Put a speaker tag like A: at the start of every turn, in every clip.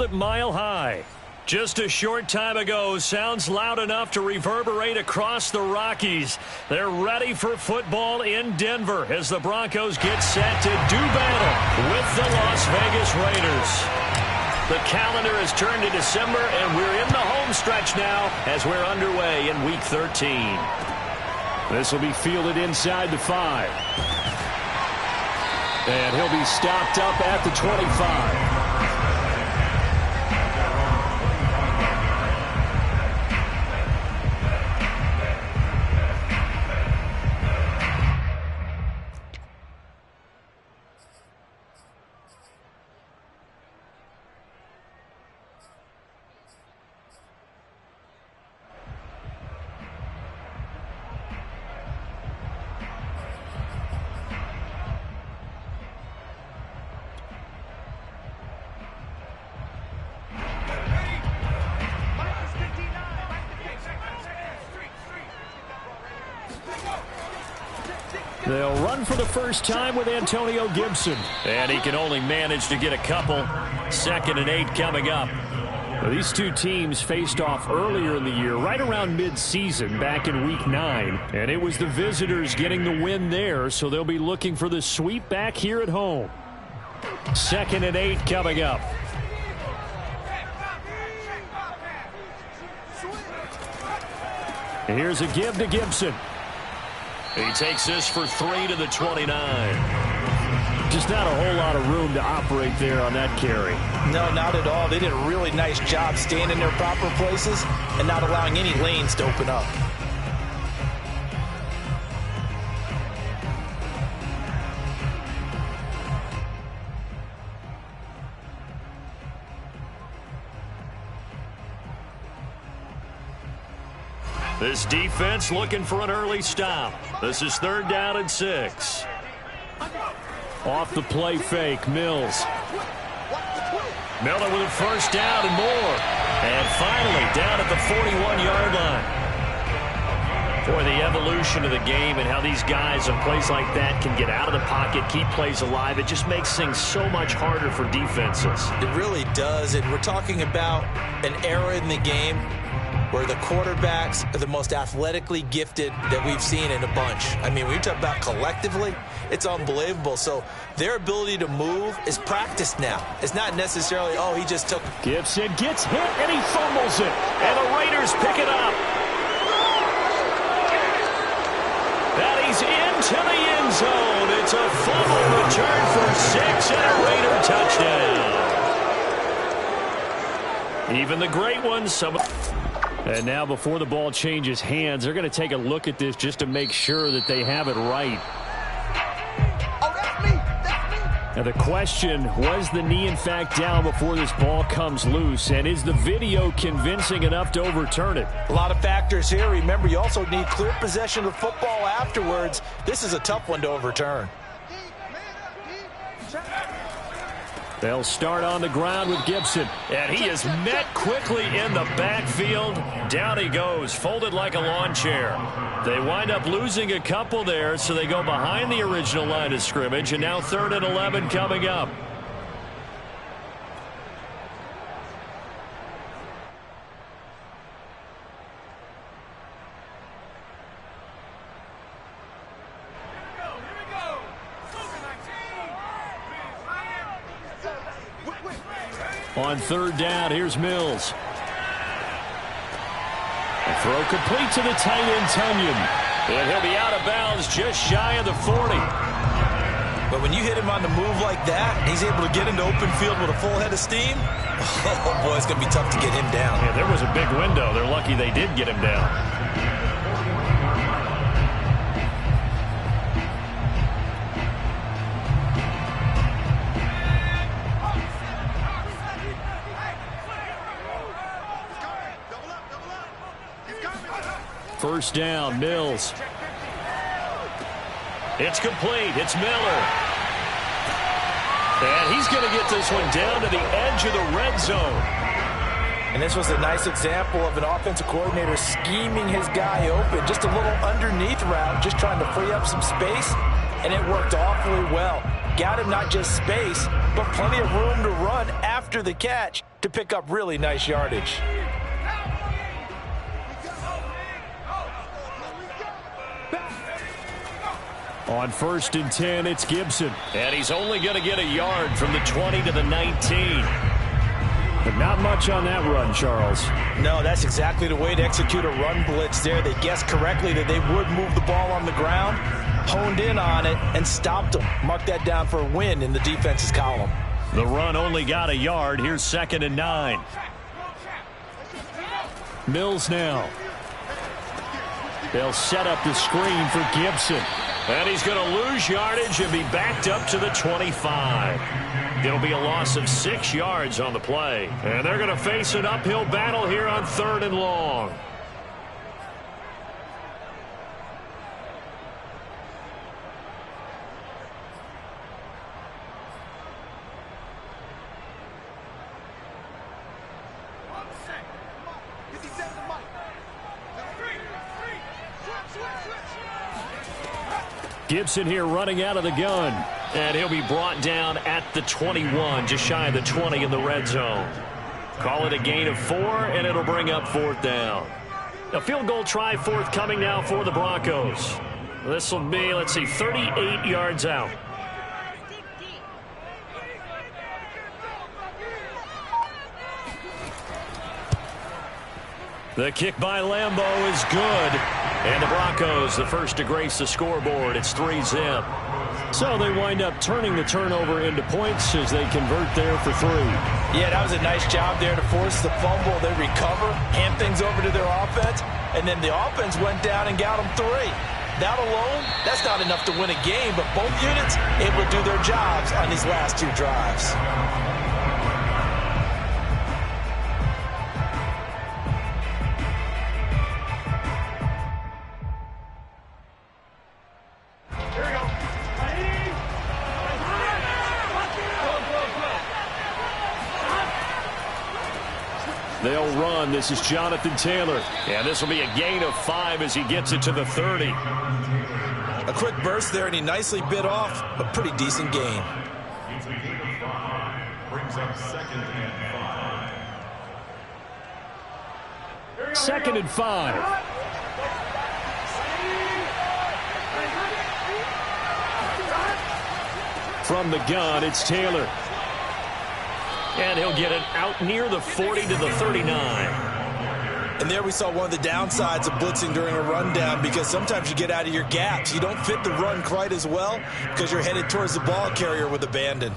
A: it mile high. Just a short time ago, sounds loud enough to reverberate across the Rockies. They're ready for football in Denver as the Broncos get set to do battle with the Las Vegas Raiders. The calendar has turned to December, and we're in the home stretch now as we're underway in Week 13.
B: This will be fielded inside the 5. And he'll be stopped up at the 25. They'll run for the first time with Antonio Gibson.
A: And he can only manage to get a couple. 2nd and 8 coming up.
B: Well, these two teams faced off earlier in the year, right around mid-season, back in Week 9. And it was the visitors getting the win there, so they'll be looking for the sweep back here at home.
A: 2nd and 8 coming up.
B: Here's a give to Gibson.
A: He takes this for 3 to the 29.
B: Just not a whole lot of room to operate there on that carry.
C: No, not at all. They did a really nice job staying in their proper places and not allowing any lanes to open up.
A: This defense looking for an early stop. This is 3rd down and 6.
B: Off the play fake, Mills.
A: Miller with a first down and more. And finally down at the 41-yard line. For the evolution of the game and how these guys in plays like that can get out of the pocket, keep plays alive, it just makes things so much harder for defenses.
C: It really does, and we're talking about an era in the game where the quarterbacks are the most athletically gifted that we've seen in a bunch. I mean, when you talk about collectively, it's unbelievable. So their ability to move is practiced now. It's not necessarily, oh, he just took.
B: Gibson gets hit, and he fumbles it.
A: And the Raiders pick it up. That he's into the end zone. It's a fumble return for 6 and a Raider touchdown. Even the great ones,
B: And now before the ball changes hands, they're going to take a look at this just to make sure that they have it right.
D: Oh, that's me. That's me.
B: Now the question, was the knee in fact down before this ball comes loose? And is the video convincing enough to overturn it?
C: A lot of factors here. Remember, you also need clear possession of the football afterwards. This is a tough one to overturn.
B: They'll start on the ground with Gibson.
A: And he is met quickly in the backfield. Down he goes, folded like a lawn chair. They wind up losing a couple there, so they go behind the original line of scrimmage, and now 3rd and 11 coming up.
B: On 3rd down, here's Mills. A throw complete to the tight end, Tunyon.
A: And he'll be out of bounds just shy of the 40.
C: But when you hit him on the move like that, he's able to get into open field with a full head of steam. Oh, boy, it's going to be tough to get him down.
A: Yeah, there was a big window. They're lucky they did get him down.
B: First down, Mills.
A: It's complete. It's Miller. And he's going to get this one down to the edge of the red zone.
C: And this was a nice example of an offensive coordinator scheming his guy open. Just a little underneath route, just trying to free up some space, and it worked awfully well. got him not just space, but plenty of room to run after the catch to pick up really nice yardage.
B: On 1st and 10, it's Gibson.
A: And he's only going to get a yard from the 20 to the 19.
B: But not much on that run, Charles.
C: No, that's exactly the way to execute a run blitz there. They guessed correctly that they would move the ball on the ground, honed in on it, and stopped them. Mark that down for a win in the defense's column.
A: The run only got a yard. Here's 2nd and 9.
B: Mills now. They'll set up the screen for Gibson.
A: And he's going to lose yardage and be backed up to the 25. It'll be a loss of 6 yards on the play. And they're going to face an uphill battle here on 3rd and long.
B: Gibson here running out of the gun.
A: And he'll be brought down at the 21, just shy of the 20 in the red zone. Call it a gain of 4, and it'll bring up 4th down. A field goal try forthcoming now for the Broncos. This will be, let's see, 38 yards out. The kick by Lambeau is good. And the Broncos, the first to grace the scoreboard. It's 3-zip.
B: So they wind up turning the turnover into points as they convert there for 3.
C: Yeah, that was a nice job there to force the fumble. They recover, hand things over to their offense, and then the offense went down and got them 3. That alone, that's not enough to win a game, but both units able to do their jobs on these last 2 drives.
B: They'll run. This is Jonathan Taylor.
A: And this will be a gain of 5 as he gets it to the 30.
C: A quick burst there, and he nicely bit off a pretty decent gain.
E: Brings up 2nd and 5.
B: 2nd and 5. From the gun, it's Taylor.
A: And he'll get it out near the 40 to the 39.
C: And there we saw one of the downsides of blitzing during a rundown, because sometimes you get out of your gaps. You don't fit the run quite as well because you're headed towards the ball carrier with abandon.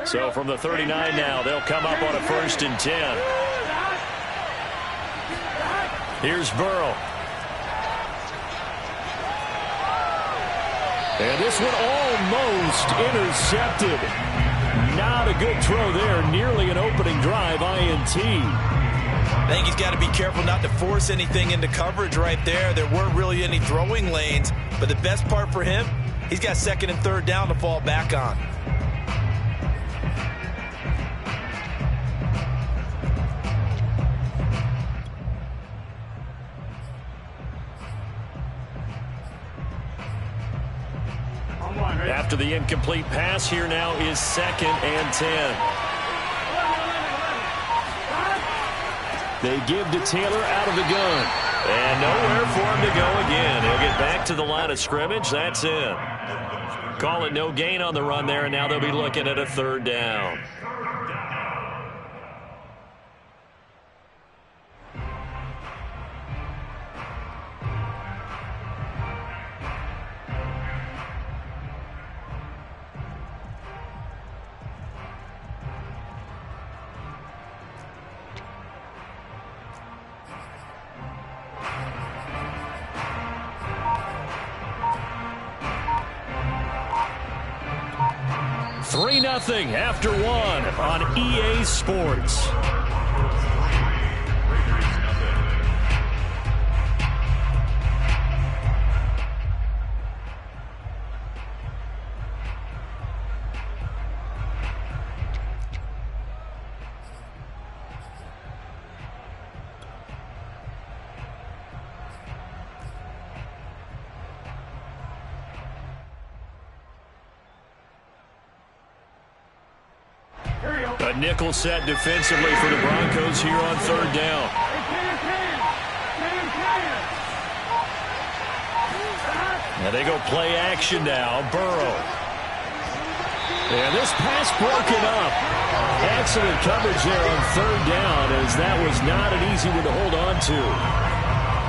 A: So from the 39 now, they'll come up on a 1st and 10. Here's Burrow.
B: And this one almost intercepted. Not a good throw there. Nearly an opening drive, INT.
C: I think he's got to be careful not to force anything into coverage right there. There weren't really any throwing lanes. But the best part for him, he's got 2nd and 3rd down to fall back on.
A: After the incomplete pass, here now is 2nd and 10.
B: They give to Taylor out of the gun.
A: And nowhere for him to go again. He'll get back to the line of scrimmage. That's it. Call it no gain on the run there, and now they'll be looking at a 3rd down. Nothing after 1 on EA Sports. A nickel set defensively for the Broncos here on third down. And they go play action now. Burrow. And this pass broken up. Excellent coverage there on third down, as that was not an easy one to hold on to.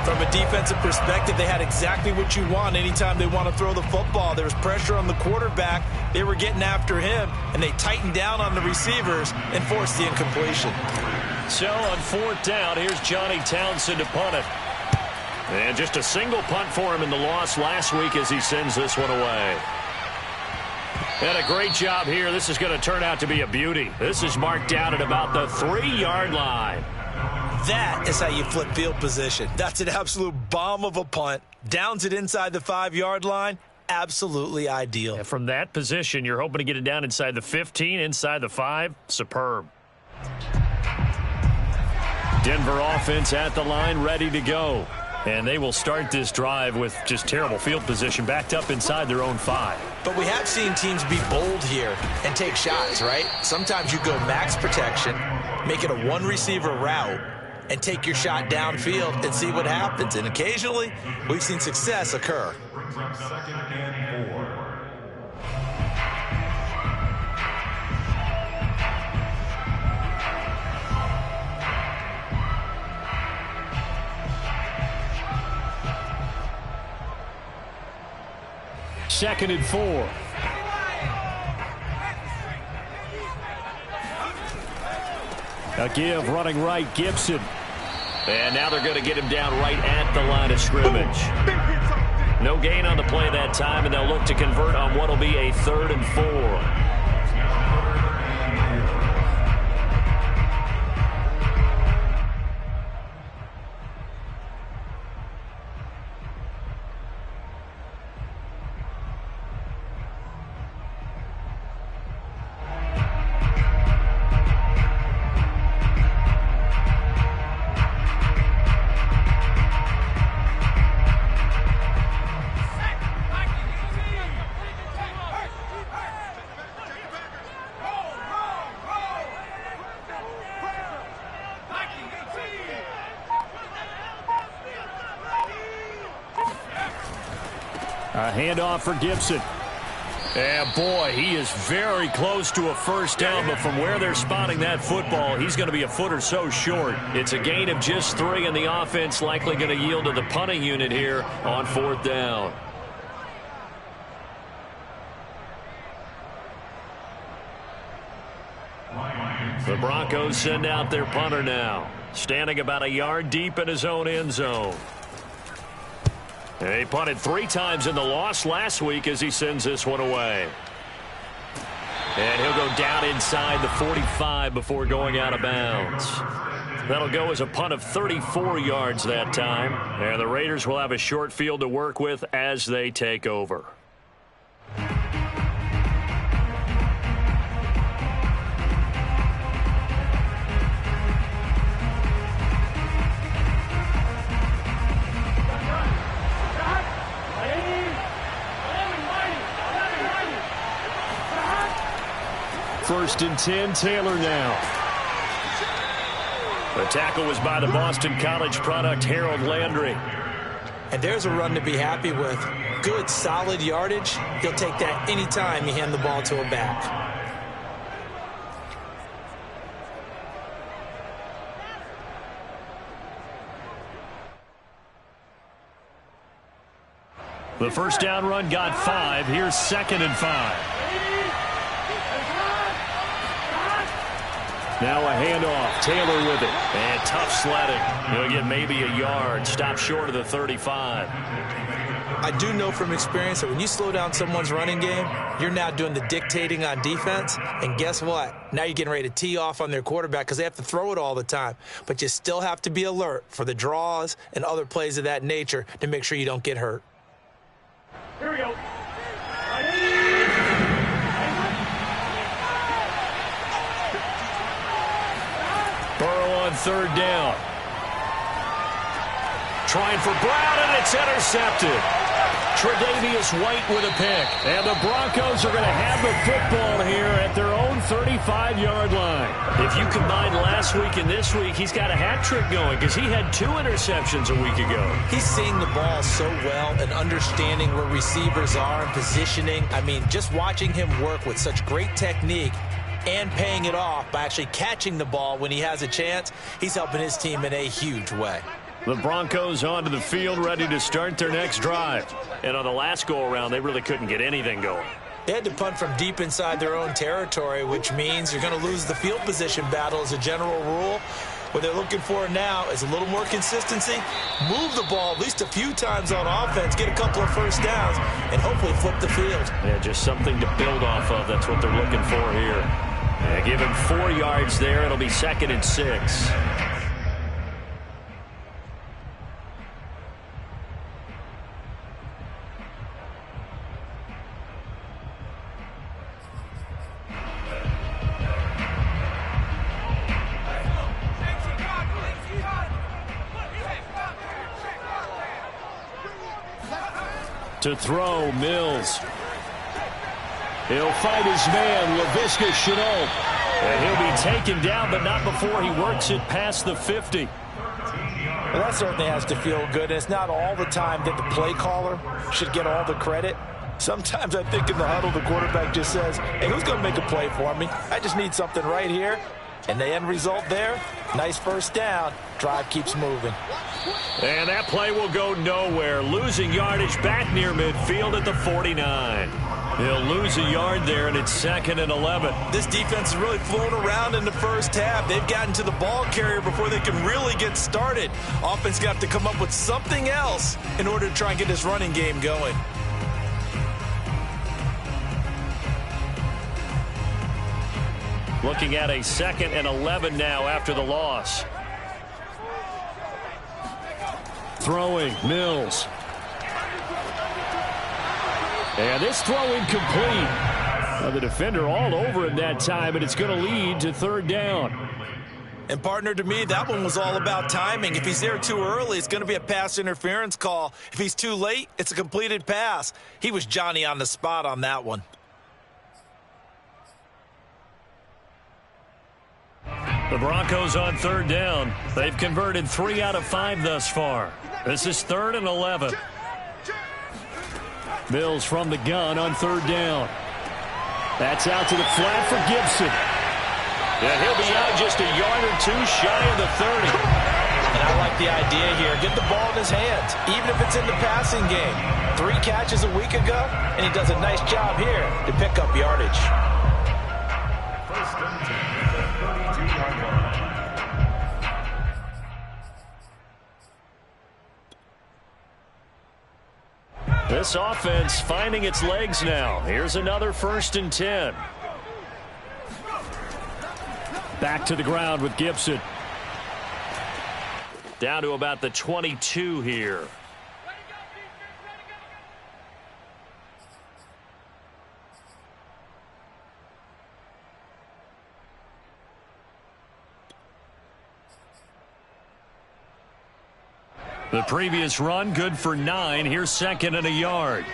C: From a defensive perspective, they had exactly what you want anytime they want to throw the football. There was pressure on the quarterback. They were getting after him, and they tightened down on the receivers and forced the incompletion.
A: So on fourth down, here's Johnny Townsend to punt it. And just a single punt for him in the loss last week as he sends this one away. And a great job here. This is going to turn out to be a beauty. This is marked out at about the 3-yard line.
C: That is how you flip field position. That's an absolute bomb of a punt. Downs it inside the 5-yard line. Absolutely ideal.
A: And from that position, you're hoping to get it down inside the 15, inside the 5. Superb. Denver offense at the line, ready to go. And they will start this drive with just terrible field position, backed up inside their own 5.
C: But we have seen teams be bold here and take shots, right? Sometimes you go max protection, make it a one-receiver route, and take your shot downfield and see what happens. And occasionally, we've seen success occur.
E: Brings up 2nd and 4.
B: Second and 4. A give running right, Gibson.
A: And now they're going to get him down right at the line of scrimmage. No gain on the play that time, and they'll look to convert on what will be a 3rd and 4.
B: A handoff for Gibson.
A: And boy, he is very close to a first down, but from where they're spotting that football, he's going to be a foot or so short. It's a gain of just 3, and the offense likely going to yield to the punting unit here on 4th down. The Broncos send out their punter now, standing about a yard deep in his own end zone. And he punted 3 times in the loss last week as he sends this one away. And he'll go down inside the 45 before going out of bounds. That'll go as a punt of 34 yards that time. And the Raiders will have a short field to work with as they take over.
B: First and 10, Taylor now.
A: The tackle was by the Boston College product, Harold Landry.
C: And there's a run to be happy with. Good, solid yardage. He'll take that anytime you hand the ball to a back.
A: The first down run got 5. Here's 2nd and 5.
B: Now a handoff. Taylor with it.
A: And tough sledding. He'll get maybe a yard. Stop short of the 35.
C: I do know from experience that when you slow down someone's running game, you're now doing the dictating on defense. And guess what? Now you're getting ready to tee off on their quarterback because they have to throw it all the time. But you still have to be alert for the draws and other plays of that nature to make sure you don't get hurt.
E: Here we go.
A: Burrow on 3rd down. Trying for Brown, and it's intercepted. Tre'Davious White with a pick. And the Broncos are going to have the football here at their own 35-yard line. If you combine last week and this week, he's got a hat trick going because he had 2 interceptions a week ago.
C: He's seeing the ball so well and understanding where receivers are and positioning. I mean, just watching him work with such great technique and paying it off by actually catching the ball when he has a chance, he's helping his team in a huge way.
A: The Broncos onto the field, ready to start their next drive. And on the last go-around, they really couldn't get anything going.
C: They had to punt from deep inside their own territory, which means you're going to lose the field position battle as a general rule. What they're looking for now is a little more consistency, move the ball at least a few times on offense, get a couple of first downs, and hopefully flip the field.
A: Yeah, just something to build off of. That's what they're looking for here. Yeah, give him 4 yards there. It'll be 2nd and 6. To throw, Mills. He'll fight his man, Laviska Shenault. And he'll be taken down, but not before he works it past the 50.
C: Well, that certainly has to feel good. And it's not all the time that the play caller should get all the credit. Sometimes I think in the huddle, the quarterback just says, hey, who's going to make a play for me? I just need something right here. And the end result there, nice first down. Drive keeps moving.
A: And that play will go nowhere. Losing yardage back near midfield at the 49. He'll lose a yard there, and it's 2nd and 11.
C: This defense has really flown around in the first half. They've gotten to the ball carrier before they can really get started. Offense got to come up with something else in order to try and get this running game going.
A: Looking at a 2nd and 11 now after the loss. Throwing, Mills. And this throw incomplete. The defender all over him that time, and it's going to lead to 3rd down.
C: And partner, to me, that one was all about timing. If he's there too early, it's going to be a pass interference call. If he's too late, it's a completed pass. He was Johnny on the spot on that one.
A: The Broncos on 3rd down. They've converted 3 out of 5 thus far. This is 3rd and 11. Mills from the gun on 3rd down. That's out to the flat for Gibson. And he'll be out just a yard or 2 shy of the 30.
C: And I like the idea here. Get the ball in his hands, even if it's in the passing game. 3 catches a week ago, and he does a nice job here to pick up yardage.
E: First and 10 at the 32-yard line.
A: This offense finding its legs now. Here's another 1st and 10. Back to the ground with Gibson. Down to about the 22 here. The previous run good for 9. Here's 2nd and a yard.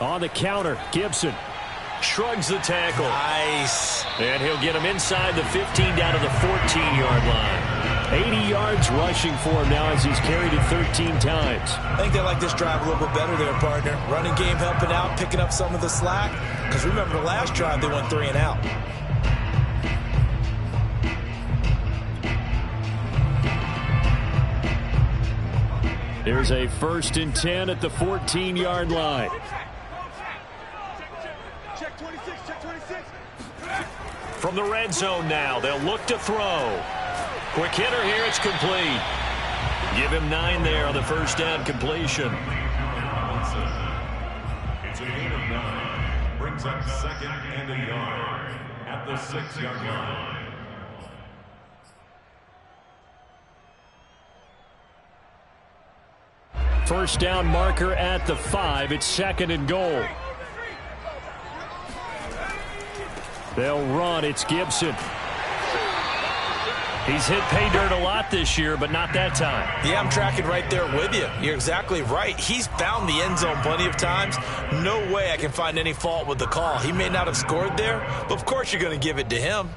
A: On the counter, Gibson shrugs the tackle.
C: Nice.
A: And he'll get him inside the 15 down to the 14-yard line. 80 yards rushing for him now as he's carried it 13 times.
C: I think they like this drive a little bit better there, partner. Running game helping out, picking up some of the slack. Because remember the last drive, they went 3 and out.
A: There's a 1st and 10 at the 14-yard line.
D: Check 26, check 26.
A: From the red zone now, they'll look to throw. Quick hitter here, it's complete. Give him 9 there on the 1st down completion.
E: It's a gain of 9. Brings up 2nd and a yard at the 6-yard line.
A: First down marker at the 5. It's 2nd and goal. They'll run. It's Gibson. He's hit pay dirt a lot this year, but not that time.
C: Yeah, I'm tracking right there with you. You're exactly right. He's found the end zone plenty of times. No way I can find any fault with the call. He may not have scored there, but of course you're going to give it to him.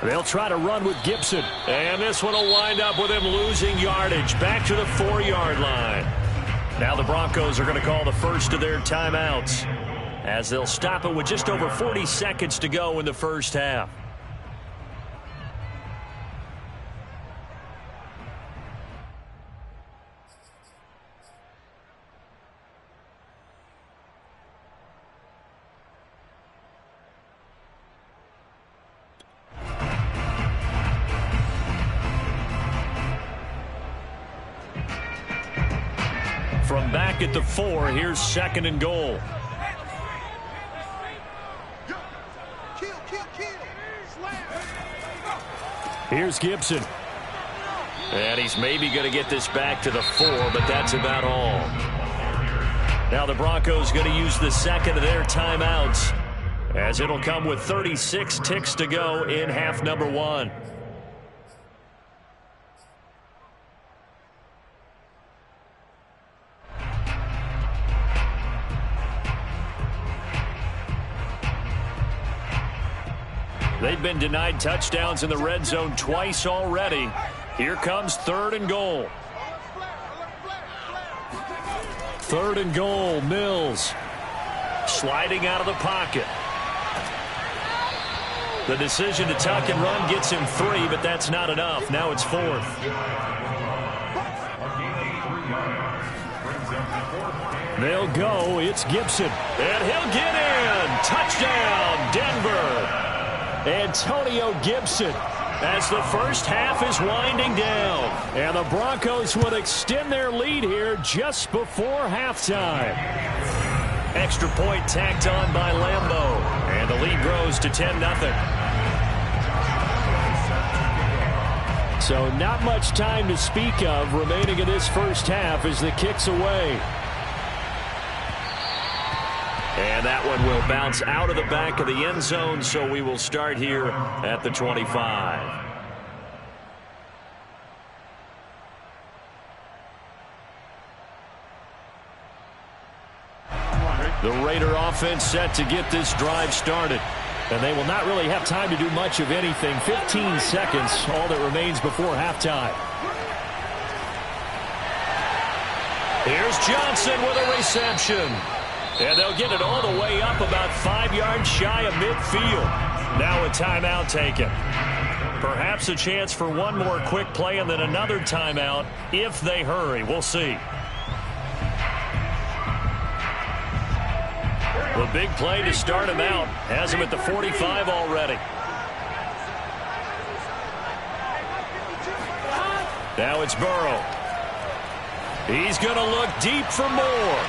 A: They'll try to run with Gibson. And this one will wind up with him losing yardage. Back to the 4-yard line. Now the Broncos are going to call the first of their timeouts, as they'll stop it with just over 40 seconds to go in the first half. From back at the 4, here's 2nd and goal. Here's Gibson. And he's maybe going to get this back to the 4, but that's about all. Now the Broncos going to use the second of their timeouts, as it'll come with 36 ticks to go in half number 1. They've been denied touchdowns in the red zone twice already. Here comes 3rd and goal. 3rd and goal, Mills. Sliding out of the pocket. The decision to tuck and run gets him 3, but that's not enough. Now it's 4th. They'll go. It's Gibson. And he'll get in. Touchdown, Denver. Antonio Gibson, as the first half is winding down. And the Broncos will extend their lead here just before halftime. Extra point tacked on by Lambeau. And the lead grows to 10-0. So not much time to speak of remaining in this first half as the kick's away. And that one will bounce out of the back of the end zone, so we will start here at the 25. The Raider offense set to get this drive started. And they will not really have time to do much of anything. 15 seconds, all that remains before halftime. Here's Johnson with a reception. And they'll get it all the way up about 5 yards shy of midfield. Now a timeout taken. Perhaps a chance for one more quick play and then another timeout if they hurry. We'll see. The big play to start him out has him at the 45 already. Now it's Burrow. He's going to look deep for more.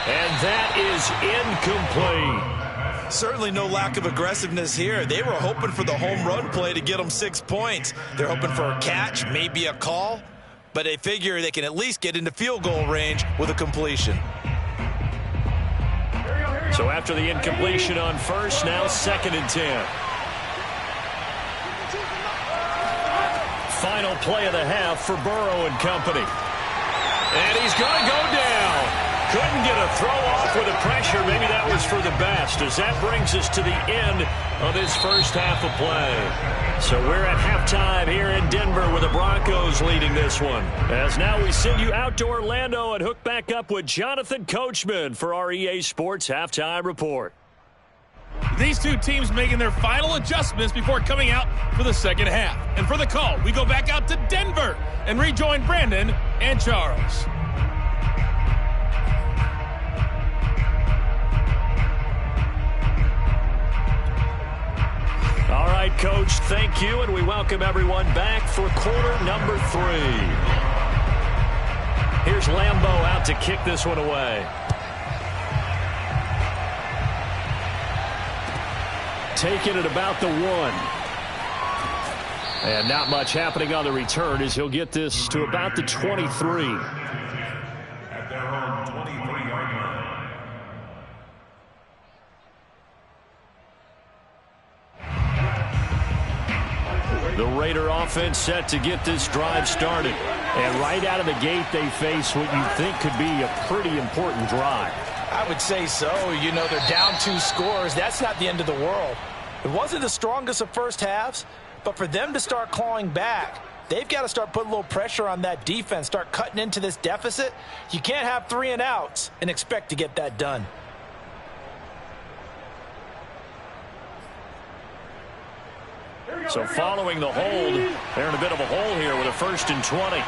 A: And that is incomplete.
C: Certainly no lack of aggressiveness here. They were hoping for the home run play to get them 6 points. They're hoping for a catch, maybe a call, but they figure they can at least get into field goal range with a completion.
A: So after the incompletion on first, now 2nd and 10. Final play of the half for Burrow and company. And he's going to go down. Couldn't get a throw off with the pressure. Maybe that was for the best, as that brings us to the end of this first half of play. So we're at halftime here in Denver with the Broncos leading this one. As now we send you out to Orlando and hook back up with Jonathan Coachman for our EA Sports Halftime Report.
F: These two teams making their final adjustments before coming out for the second half. And for the call, we go back out to Denver and rejoin Brandon and Charles.
A: All right, Coach, thank you, and we welcome everyone back for quarter number 3. Here's Lambeau out to kick this one away. Taken at about the 1.
B: And not much happening on the return as he'll get this to about the 23.
E: At their own 23-yard line.
A: The Raider offense set to get this drive started.
B: And right out of the gate, they face what you think could be a pretty important drive.
C: I would say so. You know, they're down 2 scores. That's not the end of the world. It wasn't the strongest of first halves, but for them to start clawing back, they've got to start putting a little pressure on that defense, start cutting into this deficit. You can't have 3 and outs and expect to get that done.
A: So following the hold, they're in a bit of a hole here with a 1st and 20.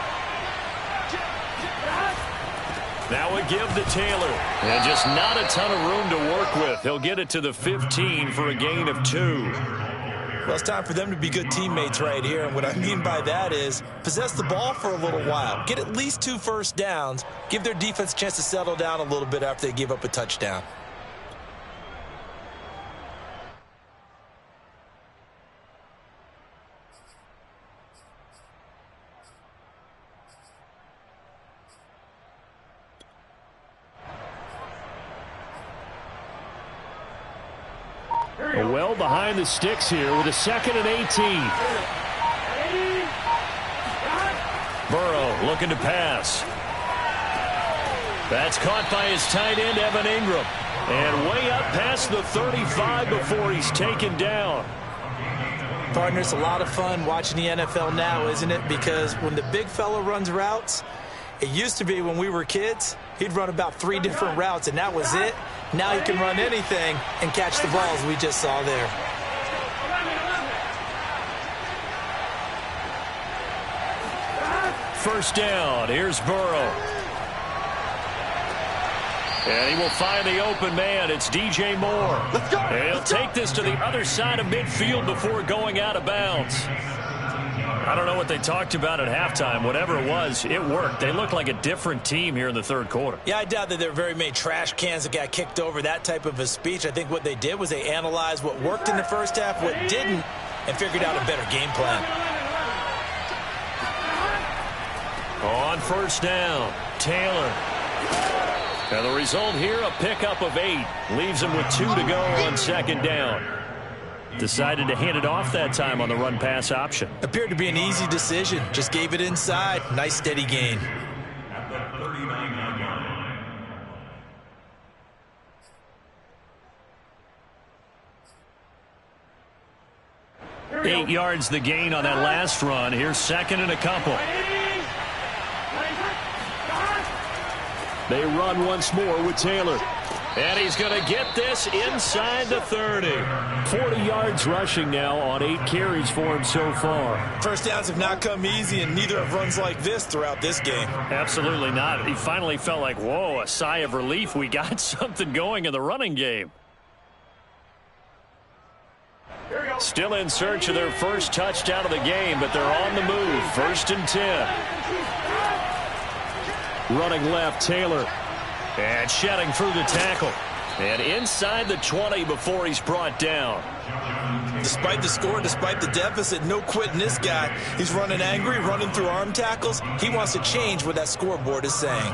A: Now a give to Taylor. And just not a ton of room to work with. He'll get it to the 15 for a gain of 2.
C: Well, it's time for them to be good teammates right here. And what I mean by that is possess the ball for a little while. Get at least 2 first downs. Give their defense a chance to settle down a little bit after they give up a touchdown.
B: Well behind the sticks here with a 2nd and 18.
A: Burrow looking to pass. That's caught by his tight end, Evan Ingram. And way up past the 35 before he's taken down.
C: Partner, it's a lot of fun watching the NFL now, isn't it? Because when the big fella runs routes, it used to be when we were kids, he'd run about 3 different routes, and that was it. Now he can run anything and catch the balls we just saw there.
A: First down. Here's Burrow. And he will find the open man. It's DJ Moore. And he'll take this to the other side of midfield before going out of bounds. I don't know what they talked about at halftime. Whatever it was, it worked. They looked like a different team here in the 3rd quarter.
C: Yeah, I doubt that there were very many trash cans that got kicked over, that type of a speech. I think what they did was they analyzed what worked in the first half, what didn't, and figured out a better game plan.
A: On first down, Taylor. And the result here, a pickup of 8. Leaves him with 2 to go on 2nd down. Decided to hand it off that time on the run-pass option.
C: Appeared to be an easy decision. Just gave it inside. Nice, steady gain.
E: At the 39-yard line.
A: 8 yards the gain on that last run. Here's 2nd and a couple.
B: They run once more with Taylor.
A: And he's going to get this inside the 30.
B: 40 yards rushing now on 8 carries for him so far.
C: First downs have not come easy, and neither have runs like this throughout this game.
A: Absolutely not. He finally felt like, whoa, a sigh of relief. We got something going in the running game. Still in search of their first touchdown of the game, but they're on the move. 1st and 10.
B: Running left, Taylor.
A: And shedding through the tackle. And inside the 20 before he's brought down.
C: Despite the score, despite the deficit, no quitting this guy. He's running angry, running through arm tackles. He wants to change what that scoreboard is saying.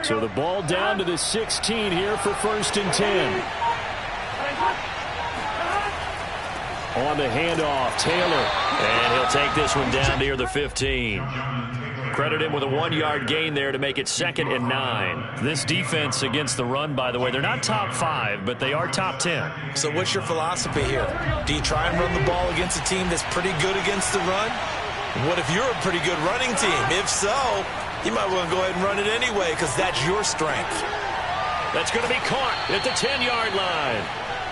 B: So the ball down to the 16 here for 1st and 10. On the handoff, Taylor.
A: And he'll take this one down near the 15. Credit him with a 1-yard gain there to make it 2nd and 9. This defense against the run, by the way, they're not top 5, but they are top 10.
C: So what's your philosophy here? Do you try and run the ball against a team that's pretty good against the run? What if you're a pretty good running team? If so, you might want to go ahead and run it anyway because that's your strength.
A: That's going to be caught at the 10-yard line.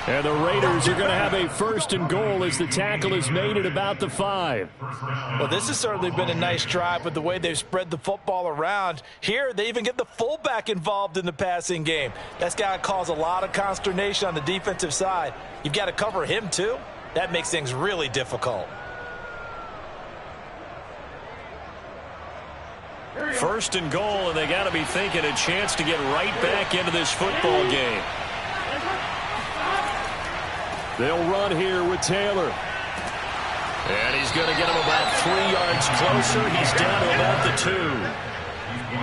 B: And the Raiders are going to have a 1st and goal as the tackle is made at about the 5.
C: Well, this has certainly been a nice drive with the way they've spread the football around. Here, they even get the fullback involved in the passing game. That's got to cause a lot of consternation on the defensive side. You've got to cover him, too. That makes things really difficult.
A: First and goal, and they got to be thinking a chance to get right back into this football game.
B: They'll run here with Taylor.
A: And he's going to get him about 3 yards closer. He's down to about the 2.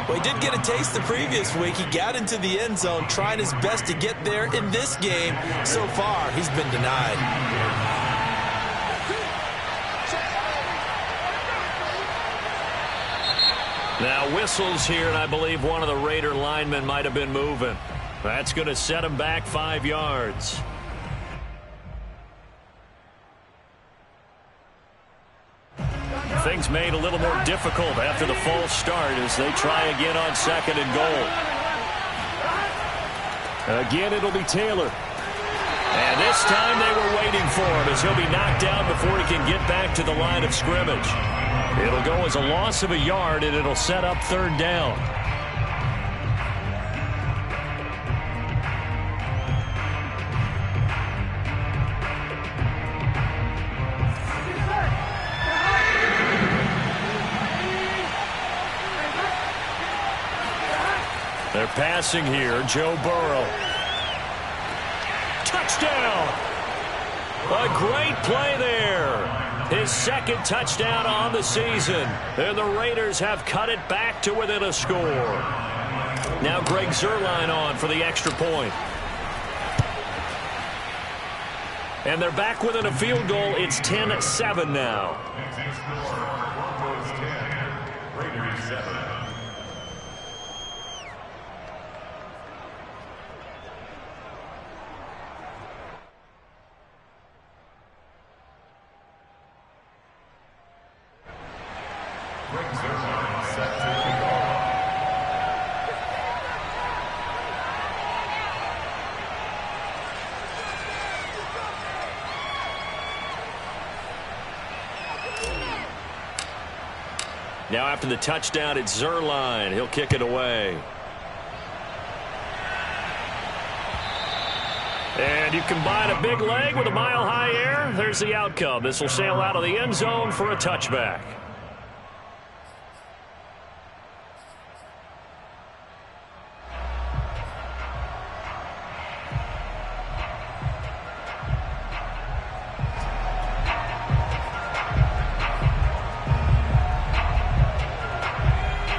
C: Well, he did get a taste the previous week. He got into the end zone, trying his best to get there. In this game, so far, he's been denied.
A: Now whistles here, and I believe one of the Raider linemen might have been moving. That's going to set him back 5 yards. Things made a little more difficult after the false start as they try again on 2nd and goal.
B: Again, it'll be Taylor.
A: And this time they were waiting for him as he'll be knocked down before he can get back to the line of scrimmage. It'll go as a loss of a yard, and it'll set up 3rd down. They're passing here. Joe Burrow. Touchdown! A great play there. His 2nd touchdown on the season. And the Raiders have cut it back to within a score. Now Greg Zuerlein on for the extra point. And they're back within a field goal. It's 10-7 now.
E: Broncos 10, Raiders 7.
A: Now after the touchdown, it's Zuerlein. He'll kick it away. And you combine a big leg with a mile-high air. There's the outcome. This will sail out of the end zone for a touchback.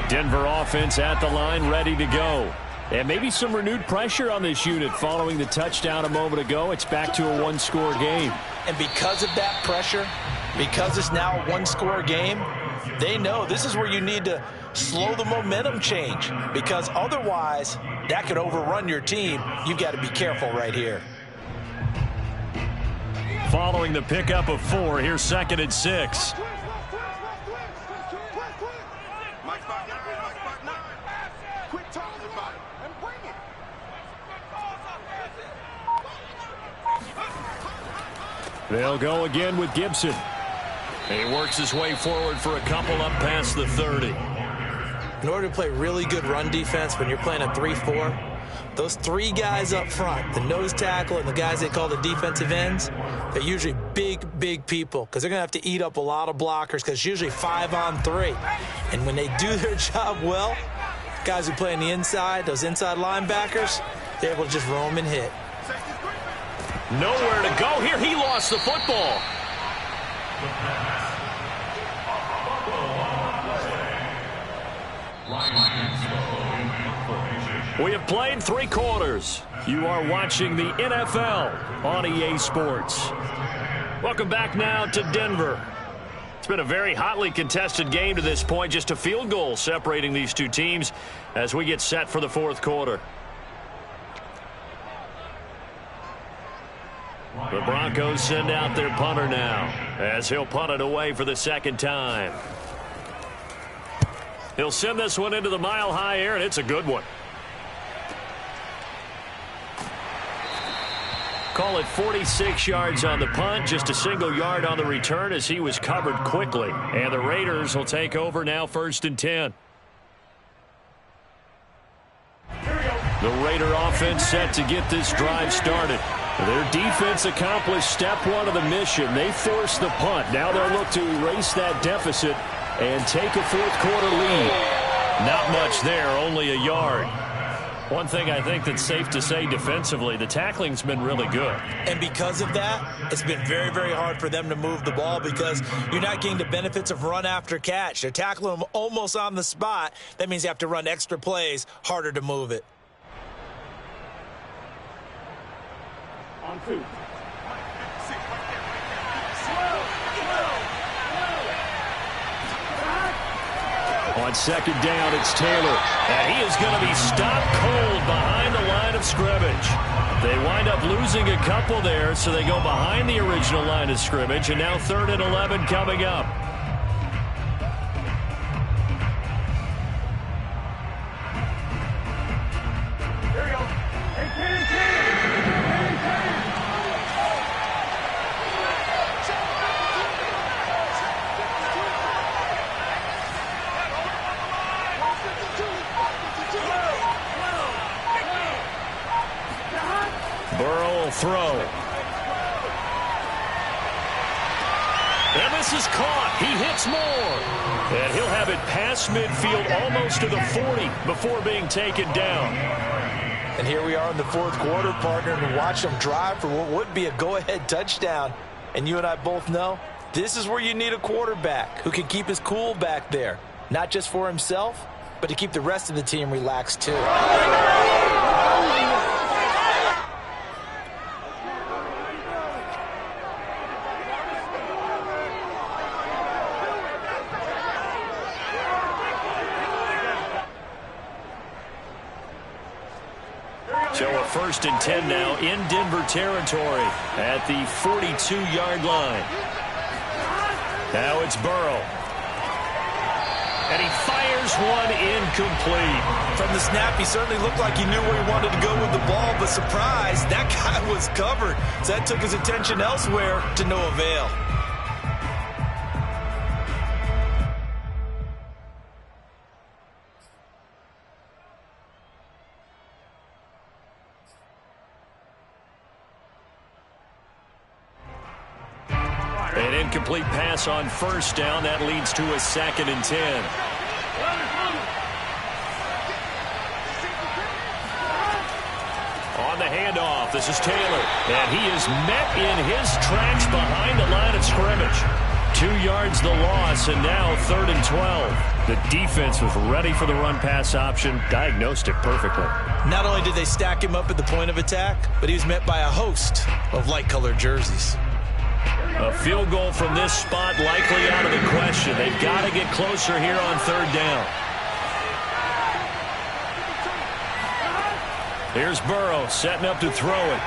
A: Denver offense at the line, ready to go. And maybe some renewed pressure on this unit following the touchdown a moment ago. It's back to a 1-score game.
C: And because of that pressure, because it's now a 1-score game, they know this is where you need to slow the momentum change, because otherwise that could overrun your team. You've got to be careful right here.
A: Following the pickup of 4, here's 2nd and 6.
B: They'll go again with Gibson.
A: He works his way forward for a couple up past the 30.
C: In order to play really good run defense when you're playing a 3-4, those 3 guys up front, the nose tackle and the guys they call the defensive ends, they're usually big people because they're going to have to eat up a lot of blockers because it's usually 5-on-3. And when they do their job well, guys who play on the inside, those inside linebackers, they're able to just roam and hit.
A: Nowhere to go here. He lost the football. We have played 3 quarters. You are watching the NFL on EA Sports. Welcome back now to Denver. It's been a very hotly contested game to this point. Just a field goal separating these two teams as we get set for the 4th quarter. The Broncos send out their punter now as he'll punt it away for the 2nd time. He'll send this one into the mile-high air, and it's a good one. Call it 46 yards on the punt, just a single yard on the return as he was covered quickly. And the Raiders will take over now 1st and 10. The Raider offense set to get this drive started.
B: Their defense accomplished step one of the mission. They forced the punt. Now they'll look to erase that deficit and take a fourth quarter lead.
A: Not much there, only a yard. One thing I think that's safe to say defensively, the tackling's been really good.
C: And because of that, it's been very, very hard for them to move the ball because you're not getting the benefits of run after catch. They're tackling them almost on the spot. That means you have to run extra plays, harder to move it.
D: On 2.
A: On second down, it's Taylor. And he is going to be stopped cold behind the line of scrimmage. They wind up losing a couple there, so they go behind the original line of scrimmage. And now 3rd and 11 coming up.
D: Here we go.
A: Burrow will throw. And this is caught. He hits more. And he'll have it past midfield almost to the 40 before being taken down.
C: And here we are in the fourth quarter, partner, and watch them drive for what would be a go-ahead touchdown. And you and I both know this is where you need a quarterback who can keep his cool back there, not just for himself, but to keep the rest of the team relaxed too.
A: So a 1st and 10 now in Denver territory at the 42-yard line. Now it's Burrow. And he fires one incomplete.
C: From the snap, he certainly looked like he knew where he wanted to go with the ball, but surprise, that guy was covered. So that took his attention elsewhere to no avail.
A: An incomplete pass on 1st down. That leads to a 2nd and 10. On the handoff, this is Taylor. And he is met in his tracks behind the line of scrimmage. 2 yards the loss, and now 3rd and 12. The defense was ready for the run-pass option, diagnosed it perfectly.
C: Not only did they stack him up at the point of attack, but he was met by a host of light-colored jerseys.
A: A field goal from this spot likely out of the question. They've got to get closer here on 3rd down. Here's Burrow setting up to throw it.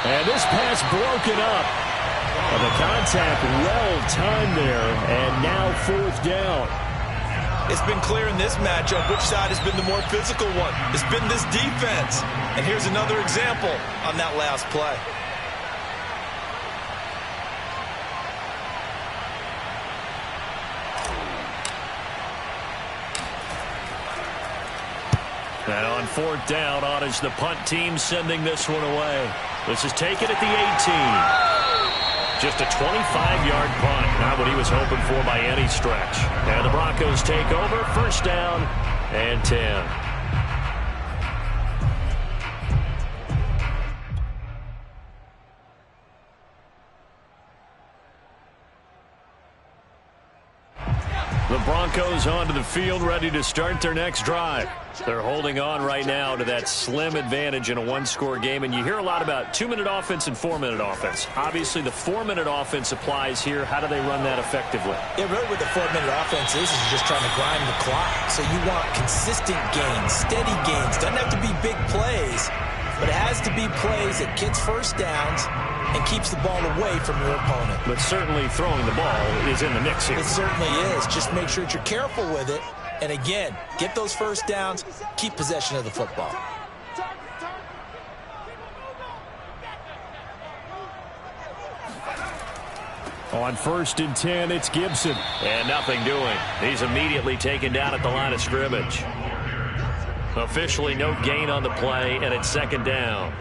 A: And this pass broken up. And the contact well-timed there, and now 4th down.
C: It's been clear in this matchup which side has been the more physical one. It's been this defense. And here's another example on that last play.
A: And on 4th down, on is the punt team sending this one away. This is taken at the 18. Just a 25-yard punt. Not what he was hoping for by any stretch. And the Broncos take over. 1st down and 10. The Broncos onto the field, ready to start their next drive. They're holding on right now to that slim advantage in a one-score game, and you hear a lot about 2-minute offense and 4-minute offense. Obviously, the 4-minute offense applies here. How do they run that effectively?
C: Yeah, really what the 4-minute offense is just trying to grind the clock. So you want consistent gains, steady gains. Doesn't have to be big plays, but it has to be plays that gets 1st downs and keeps the ball away from your opponent.
A: But certainly throwing the ball is in the mix here.
C: It certainly is. Just make sure that you're careful with it. And again, get those 1st downs, keep possession of the football.
A: On 1st and 10, it's Gibson. And nothing doing. He's immediately taken down at the line of scrimmage. Officially no gain on the play, and it's 2nd down.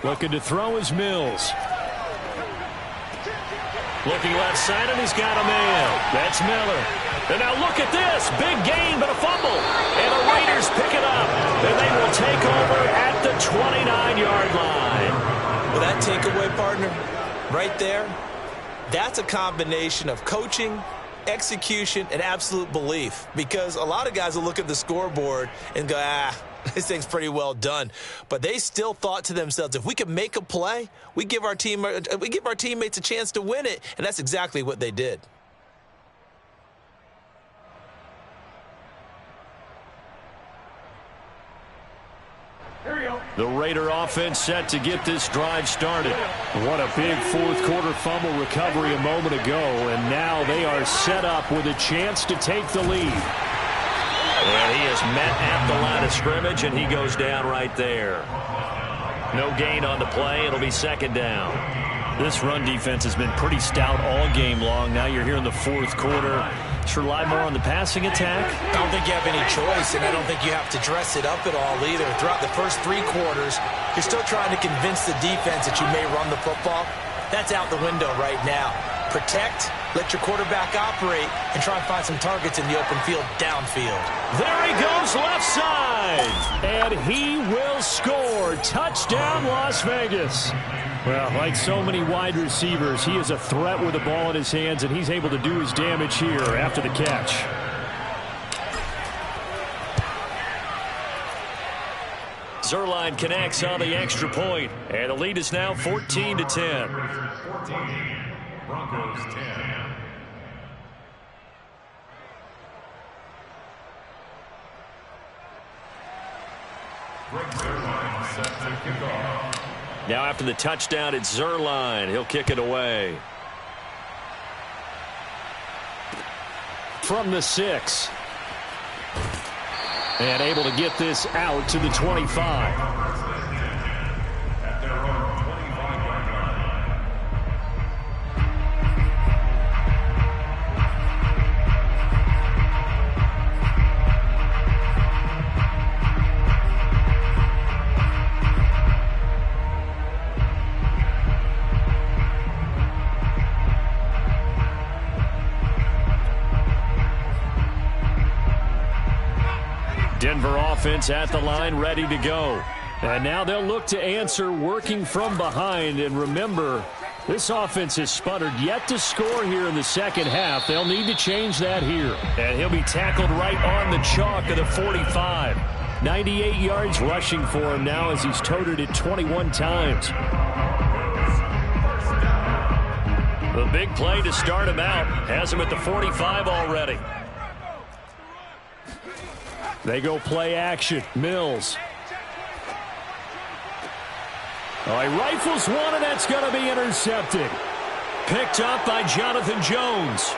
B: Looking to throw is Mills.
A: Looking left side, and he's got a man. That's Miller. And now look at this. Big gain, but a fumble. And the Raiders pick it up. And they will take over at the 29-yard line.
C: Well, that takeaway, partner, right there, that's a combination of coaching, execution, and absolute belief. Because a lot of guys will look at the scoreboard and go, this thing's pretty well done. But they still thought to themselves, if we can make a play, we give our teammates a chance to win it. And that's exactly what they did.
A: The Raider offense set to get this drive started.
B: What a big fourth-quarter fumble recovery a moment ago, and now they are set up with a chance to take the lead.
A: And he is met at the line of scrimmage, and he goes down right there. No gain on the play. It'll be second down.
B: This run defense has been pretty stout all game long. Now you're here in the fourth quarter. Should rely more on the passing attack?
C: I don't think you have any choice, and I don't think you have to dress it up at all either. Throughout the first 3 quarters, you're still trying to convince the defense that you may run the football. That's out the window right now. Protect, let your quarterback operate, and try and find some targets in the open field downfield.
A: There he goes left side.
B: And he will score. Touchdown, Las Vegas. Well, like so many wide receivers, he is a threat with the ball in his hands, and he's able to do his damage here after the catch.
A: Zuerlein connects on the extra point, and the lead is now 14-10.
E: 14, Broncos 10. Greg Zuerlein set to kick off.
A: Now after the touchdown, it's Zuerlein. He'll kick it away.
B: From the 6. And able to get this out to the 25.
E: At their own 25-yard line.
A: Denver offense at the line, ready to go.
B: And now they'll look to answer working from behind. And remember, this offense has sputtered yet to score here in the second half. They'll need to change that here.
A: And he'll be tackled right on the chalk of the 45.
B: 98 yards rushing for him now as he's toted it 21 times.
A: The big play to start him out has him at the 45 already.
B: They go play action. Mills. Oh, he rifles one, and that's going to be intercepted.
A: Picked up by Jonathan Jones.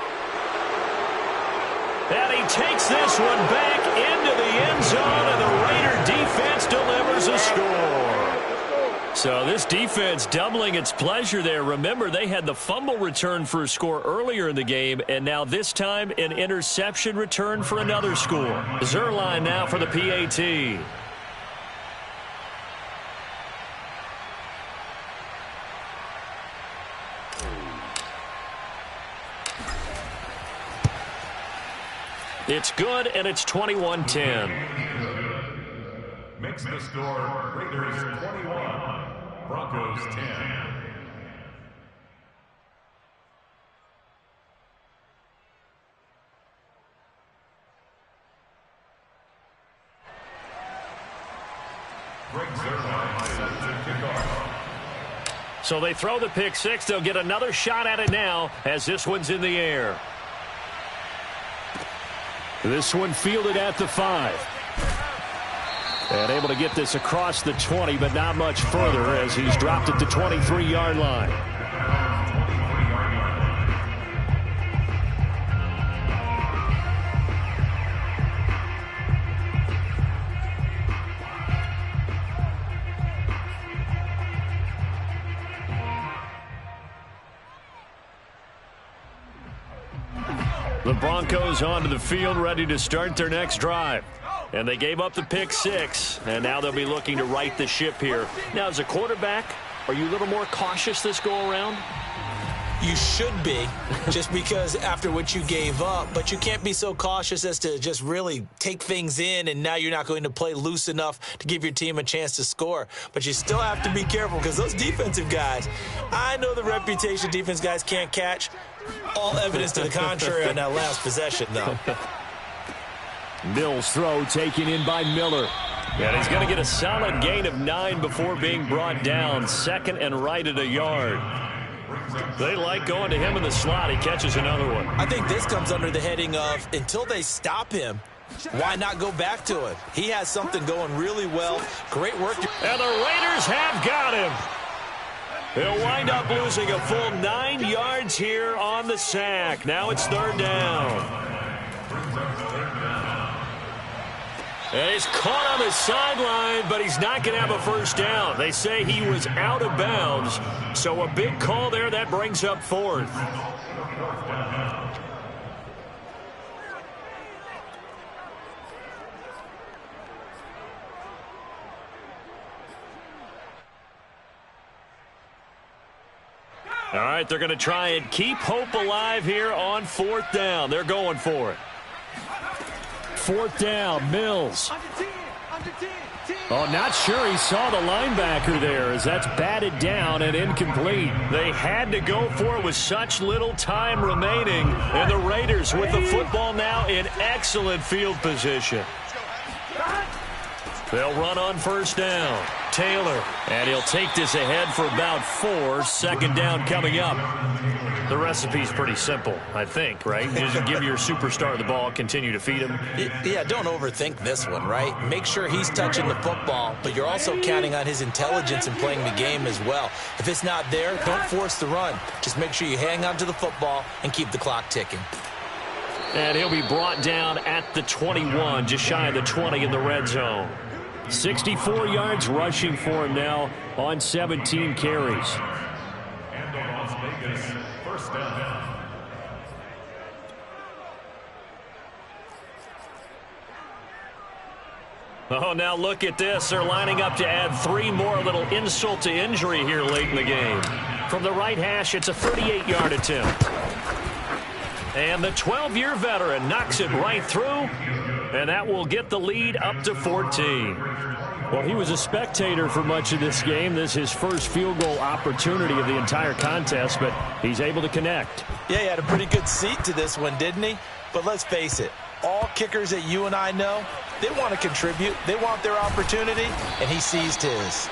A: And he takes this one back into the end zone, and the Raider defense delivers a score. So this defense doubling its pleasure there. Remember, they had the fumble return for a score earlier in the game, and now this time an interception return for another score. Zuerlein now for the PAT. It's good, and it's 21-10.
E: Makes the score Raiders 21, Broncos 10. Greg Zuerlein set to kick off.
A: So they throw the pick six. They'll get another shot at it now as this one's in the air.
B: This one fielded at the 5. And able to get this across the 20, but not much further as he's dropped at the 23-yard line.
A: The Broncos onto the field, ready to start their next drive. And they gave up the pick 6, and now they'll be looking to right the ship here. Now, as a quarterback, are you a little more cautious this go-around?
C: You should be, just because after what you gave up, but you can't be so cautious as to just really take things in, and now you're not going to play loose enough to give your team a chance to score. But you still have to be careful, because those defensive guys, I know the reputation defense guys can't catch. All evidence to the contrary on that last possession, though.
B: Mills' throw taken in by Miller.
A: And he's going to get a solid gain of 9 before being brought down. 2nd and right at a yard. They like going to him in the slot. He catches another one.
C: I think this comes under the heading of, until they stop him, why not go back to it? He has something going really well. Great work.
A: And the Raiders have got him. They'll wind up losing a full 9 yards here on the sack. Now it's 3rd down. And he's caught on the sideline, but he's not going to have a first down. They say he was out of bounds, so a big call there. That brings up 4th. All right, they're going to try and keep hope alive here on 4th down. They're going for it.
B: 4th down, Mills. Oh, not sure he saw the linebacker there as that's batted down and incomplete.
A: They had to go for it with such little time remaining. And the Raiders with the football now in excellent field position. They'll run on 1st down. Taylor. And he'll take this ahead for about 4. 2nd down coming up. The recipe's pretty simple, I think, right? Just give your superstar the ball, continue to feed him.
C: Yeah, don't overthink this one, right? Make sure he's touching the football, but you're also counting on his intelligence in playing the game as well. If it's not there, don't force the run. Just make sure you hang on to the football and keep the clock ticking.
A: And he'll be brought down at the 21, just shy of the 20 in the red zone.
B: 64 yards rushing for him now on 17 carries.
E: And the Las Vegas 1st down.
A: Oh, now look at this. They're lining up to add 3 more. A little insult to injury here late in the game. From the right hash, it's a 38-yard attempt. And the 12-year veteran knocks it right through. And that will get the lead up to 14.
B: Well, he was a spectator for much of this game. This is his first field goal opportunity of the entire contest, but he's able to connect.
C: Yeah, he had a pretty good seat to this one, didn't he? But let's face it, all kickers that you and I know, they want to contribute. They want their opportunity, and he seized his.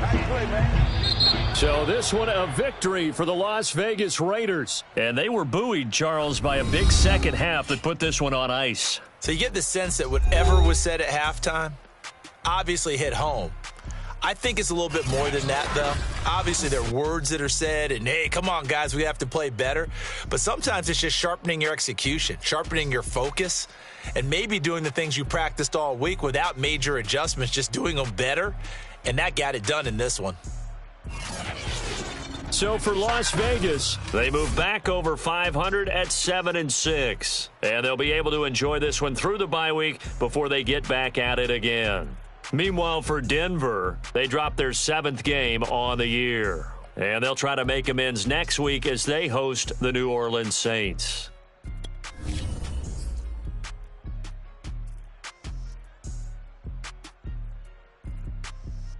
D: Nice play, man.
B: So this one a victory for the Las Vegas Raiders.
A: And they were buoyed, Charles, by a big second half that put this one on ice.
C: So you get the sense that whatever was said at halftime obviously hit home. I think it's a little bit more than that, though. Obviously, there are words that are said, and, hey, come on, guys, we have to play better. But sometimes it's just sharpening your execution, sharpening your focus, and maybe doing the things you practiced all week without major adjustments, just doing them better. And that got it done in this one.
B: So for Las Vegas,
A: they move back over 500 at 7-6. And they'll be able to enjoy this one through the bye week before they get back at it again. Meanwhile, for Denver, they drop their 7th game on the year. And they'll try to make amends next week as they host the New Orleans Saints.